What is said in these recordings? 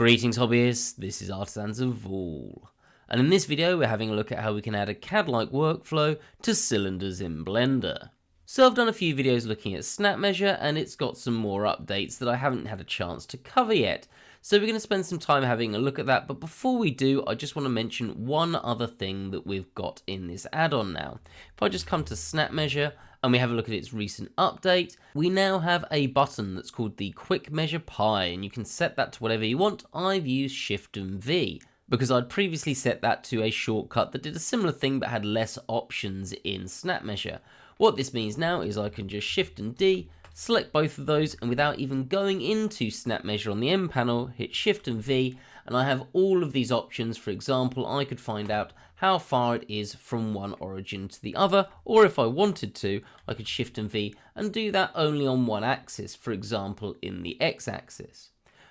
Greetings hobbyists, this is Artisans of All, and in this video we're having a look at how we can add a CAD-like workflow to cylinders in Blender. So I've done a few videos looking at snap measure and it's got some more updates that I haven't had a chance to cover yet. So we're going to spend some time having a look at that, but before we do I just want to mention one other thing that we've got in this add-on now. If I just come to snap measure and we have a look at its recent update, we now have a button that's called the Quick Measure Pi, and you can set that to whatever you want. I've used Shift and V because I'd previously set that to a shortcut that did a similar thing but had less options in snap measure. What this means now is I can just Shift and D, select both of those, and without even going into snap measure on the M panel, hit Shift and V, and I have all of these options. For example, I could find out how far it is from one origin to the other, or if I wanted to, I could Shift and V and do that only on one axis, for example in the X axis.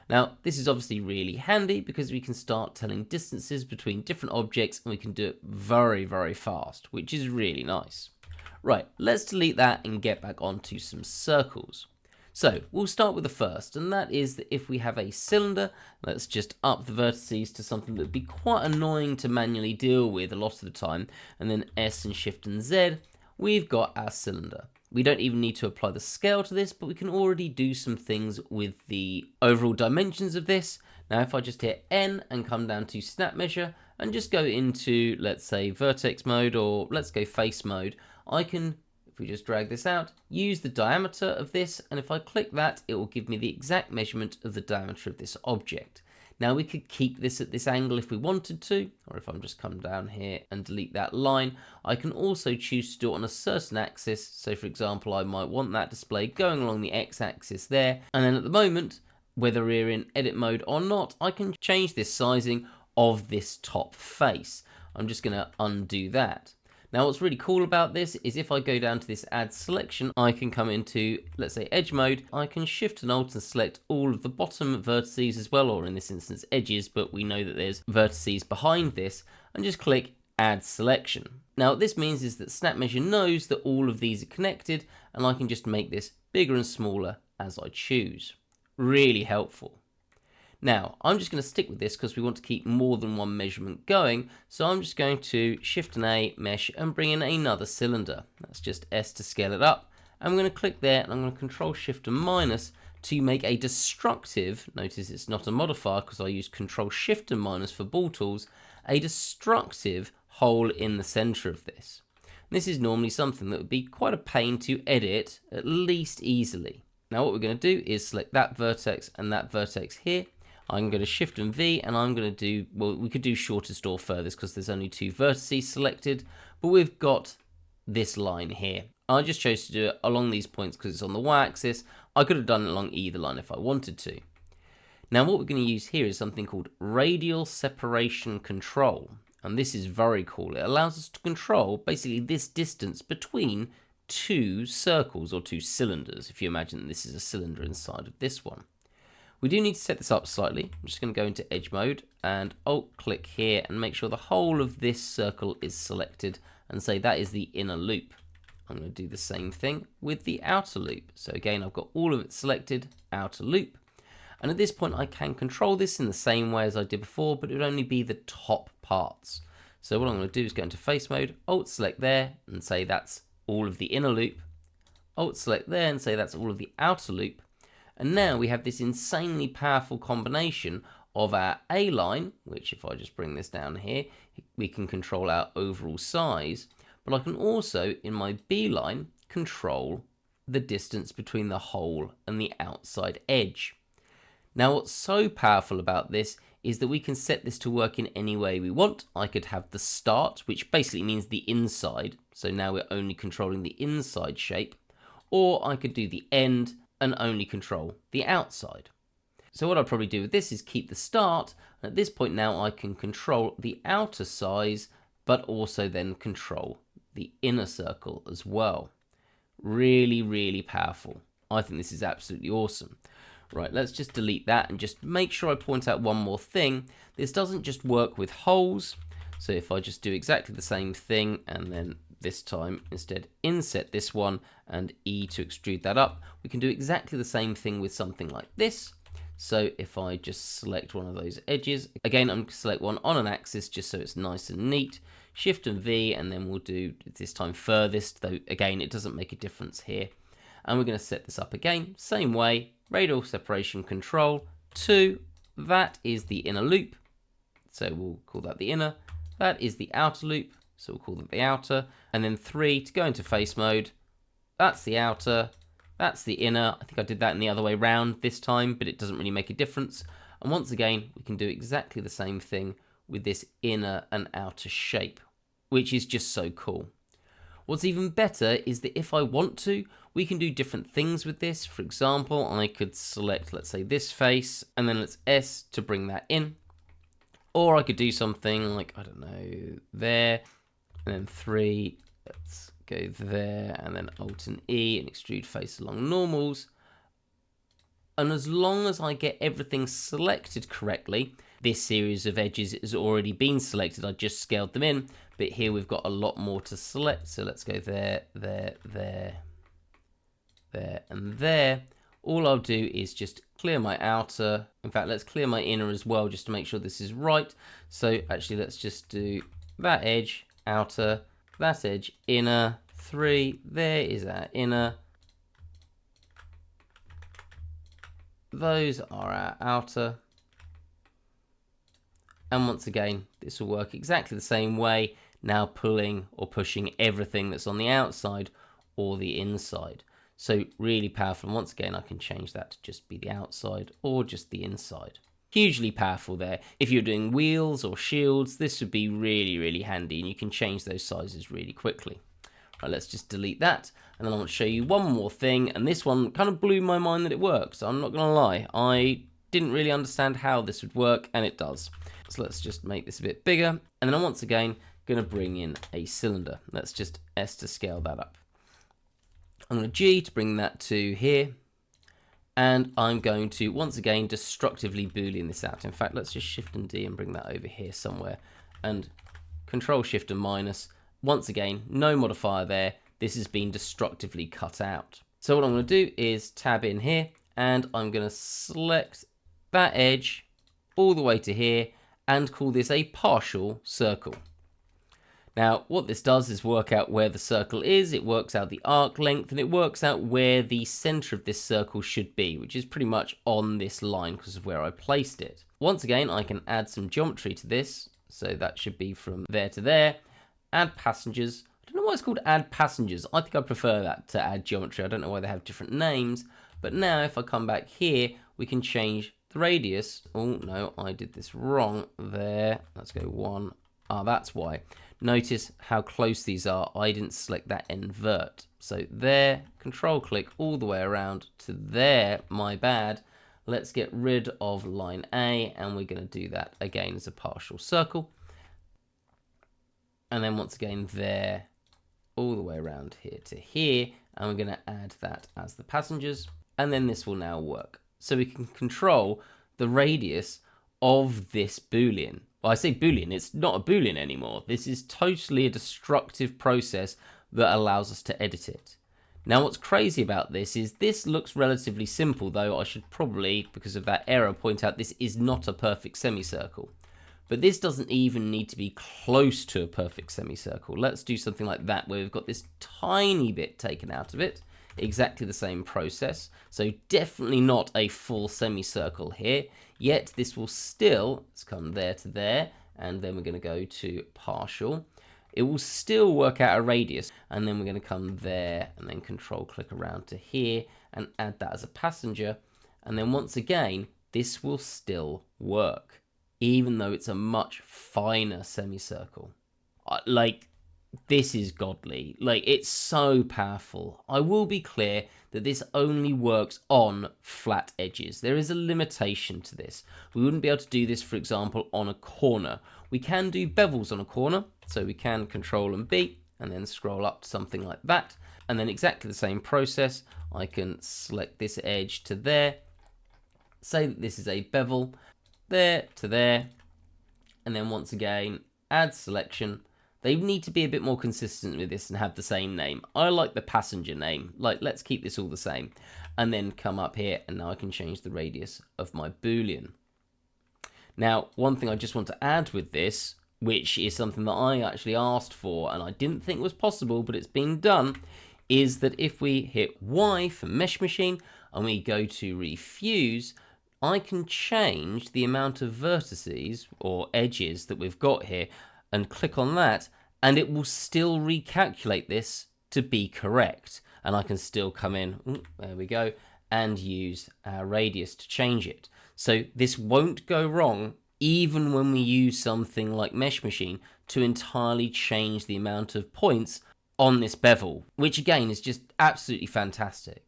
Now this is obviously really handy because we can start telling distances between different objects and we can do it very, very fast, which is really nice. Right, let's delete that and get back onto some circles. So we'll start with the first, and that is that if we have a cylinder, let's just up the vertices to something that would be quite annoying to manually deal with a lot of the time, and then S and Shift and Z, we've got our cylinder. We don't even need to apply the scale to this, but we can already do some things with the overall dimensions of this. Now if I just hit N and come down to snap measure and just go into, let's say, vertex mode, or let's go face mode, I can, if we just drag this out, use the diameter of this, and if I click that, it will give me the exact measurement of the diameter of this object. Now we could keep this at this angle if we wanted to, or if I'm just come down here and delete that line, I can also choose to do it on a certain axis. So for example, I might want that display going along the X axis there, and then at the moment, whether we're in edit mode or not, I can change this sizing of this top face. I'm just going to undo that. Now what's really cool about this is if I go down to this add selection, I can come into, let's say, edge mode. I can Shift and Alt and select all of the bottom vertices as well, or in this instance edges, but we know that there's vertices behind this, and just click add selection. Now what this means is that snap measure knows that all of these are connected, and I can just make this bigger and smaller as I choose. Really helpful. Now, I'm just going to stick with this because we want to keep more than one measurement going, so I'm just going to Shift and A, Mesh, and bring in another cylinder. That's just S to scale it up. I'm going to click there, and I'm going to Control Shift and minus to make a destructive, notice it's not a modifier because I use Control Shift and minus for ball tools, a destructive hole in the center of this. This is normally something that would be quite a pain to edit, at least easily. Now what we're going to do is select that vertex and that vertex here. I'm going to Shift and V, and I'm going to do, well, we could do shortest or furthest because there's only two vertices selected, but we've got this line here. I just chose to do it along these points because it's on the Y-axis. I could have done it along either line if I wanted to. Now what we're going to use here is something called Radial Separation Control, and this is very cool. It allows us to control basically this distance between two circles or two cylinders, if you imagine this is a cylinder inside of this one. We do need to set this up slightly. I'm just going to go into edge mode and alt click here and make sure the whole of this circle is selected and say that is the inner loop. I'm going to do the same thing with the outer loop. So again, I've got all of it selected, outer loop. And at this point I can control this in the same way as I did before, but it would only be the top parts. So what I'm going to do is go into face mode, alt select there and say that's all of the inner loop. Alt select there and say that's all of the outer loop. And now we have this insanely powerful combination of our A line, which if I just bring this down here, we can control our overall size, but I can also, in my B line, control the distance between the hole and the outside edge. Now what's so powerful about this is that we can set this to work in any way we want. I could have the start, which basically means the inside, so now we're only controlling the inside shape, or I could do the end and only control the outside. So what I'd probably do with this is keep the start, and at this point now I can control the outer size, but also then control the inner circle as well. Really, really powerful. I think this is absolutely awesome. Right, let's just delete that and just make sure I point out one more thing. This doesn't just work with holes, so if I just do exactly the same thing and then this time instead inset this one and E to extrude that up, we can do exactly the same thing with something like this. So if I just select one of those edges, again, I'm going to select one on an axis just so it's nice and neat. Shift and V, and then we'll do this time furthest, though again, it doesn't make a difference here. And we're going to set this up again, same way, radial separation control, 2, that is the inner loop. So we'll call that the inner. That is the outer loop, so we'll call that the outer. And then 3 to go into face mode, that's the outer. That's the inner. I think I did that in the other way round this time, but it doesn't really make a difference. And once again, we can do exactly the same thing with this inner and outer shape, which is just so cool. What's even better is that if I want to, we can do different things with this. For example, I could select, let's say, this face, and then let's S to bring that in. Or I could do something like, I don't know, there, and then 3, let's go there, and then Alt and E and extrude face along normals. And as long as I get everything selected correctly, this series of edges has already been selected. I just scaled them in, but here we've got a lot more to select. So let's go there, there, there, there, and there. All I'll do is just clear my outer. In fact, let's clear my inner as well, just to make sure this is right. So actually, let's just do that edge, outer, that edge, inner, 3, there is our inner. Those are our outer. And once again, this will work exactly the same way, now pulling or pushing everything that's on the outside or the inside. So really powerful. And once again, I can change that to just be the outside or just the inside. Hugely powerful there. If you're doing wheels or shields, this would be really, really handy, and you can change those sizes really quickly. Right, let's just delete that, and then I want to show you one more thing, and this one kind of blew my mind that it works. I'm not going to lie, I didn't really understand how this would work, and it does. So let's just make this a bit bigger, and then I'm once again going to bring in a cylinder. Let's just S to scale that up. I'm going to G to bring that to here. And I'm going to, once again, destructively boolean this out. In fact, let's just Shift and D and bring that over here somewhere. And Control Shift and minus. Once again, no modifier there. This has been destructively cut out. So what I'm going to do is tab in here, and I'm going to select that edge all the way to here and call this a partial circle. Now, what this does is work out where the circle is, it works out the arc length, and it works out where the center of this circle should be, which is pretty much on this line because of where I placed it. Once again, I can add some geometry to this, so that should be from there to there. Add passengers. I don't know why it's called add passengers. I think I prefer that to add geometry. I don't know why they have different names, but now if I come back here, we can change the radius. Oh no, I did this wrong there. Let's go 1. Ah, that's why. Notice how close these are. I didn't select that invert. So there, control click all the way around to there, my bad. Let's get rid of line A, and we're going to do that again as a partial circle. And then once again there, all the way around here to here, and we're going to add that as the passengers. And then this will now work. So we can control the radius of this Boolean. Well, I say Boolean, it's not a Boolean anymore. This is totally a destructive process that allows us to edit it. Now, what's crazy about this is this looks relatively simple, though I should probably, because of that error, point out this is not a perfect semicircle. But this doesn't even need to be close to a perfect semicircle. Let's do something like that, where we've got this tiny bit taken out of it. Exactly the same process. So definitely not a full semicircle here. Yet this will still, let's come there to there, and then we're going to go to partial. It will still work out a radius, and then we're going to come there and then control click around to here and add that as a passenger. And then once again, this will still work, even though it's a much finer semicircle. Like, this is godly. Like, it's so powerful. I will be clear that this only works on flat edges. There is a limitation to this. We wouldn't be able to do this, for example, on a corner. We can do bevels on a corner, so we can Control and B, and then scroll up to something like that. And then exactly the same process. I can select this edge to there, say that this is a bevel, there to there, and then once again, add selection. They need to be a bit more consistent with this and have the same name. I like the passenger name. Like, let's keep this all the same. And then come up here, and now I can change the radius of my Boolean. Now, one thing I just want to add with this, which is something that I actually asked for and I didn't think was possible, but it's been done, is that if we hit Y for Mesh Machine and we go to Refuse, I can change the amount of vertices or edges that we've got here and click on that, and it will still recalculate this to be correct. And I can still come in, there we go, and use our radius to change it. So this won't go wrong even when we use something like Mesh Machine to entirely change the amount of points on this bevel, which again is just absolutely fantastic.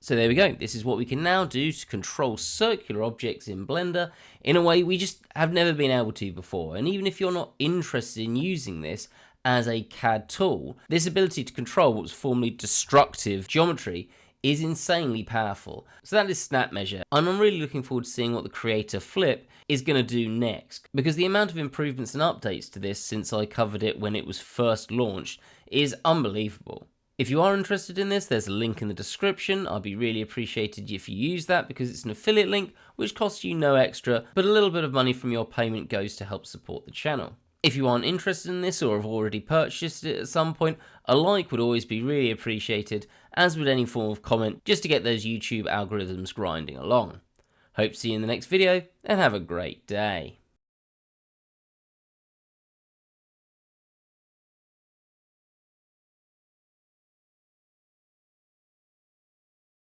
So there we go, this is what we can now do to control circular objects in Blender in a way we just have never been able to before. And even if you're not interested in using this as a CAD tool, this ability to control what was formerly destructive geometry is insanely powerful. So that is Snap Measure, and I'm really looking forward to seeing what the Creator Flip is going to do next, because the amount of improvements and updates to this since I covered it when it was first launched is unbelievable. If you are interested in this, there's a link in the description. I'd be really appreciated if you use that, because it's an affiliate link which costs you no extra, but a little bit of money from your payment goes to help support the channel. If you aren't interested in this or have already purchased it at some point, a like would always be really appreciated, as would any form of comment, just to get those YouTube algorithms grinding along. Hope to see you in the next video, and have a great day.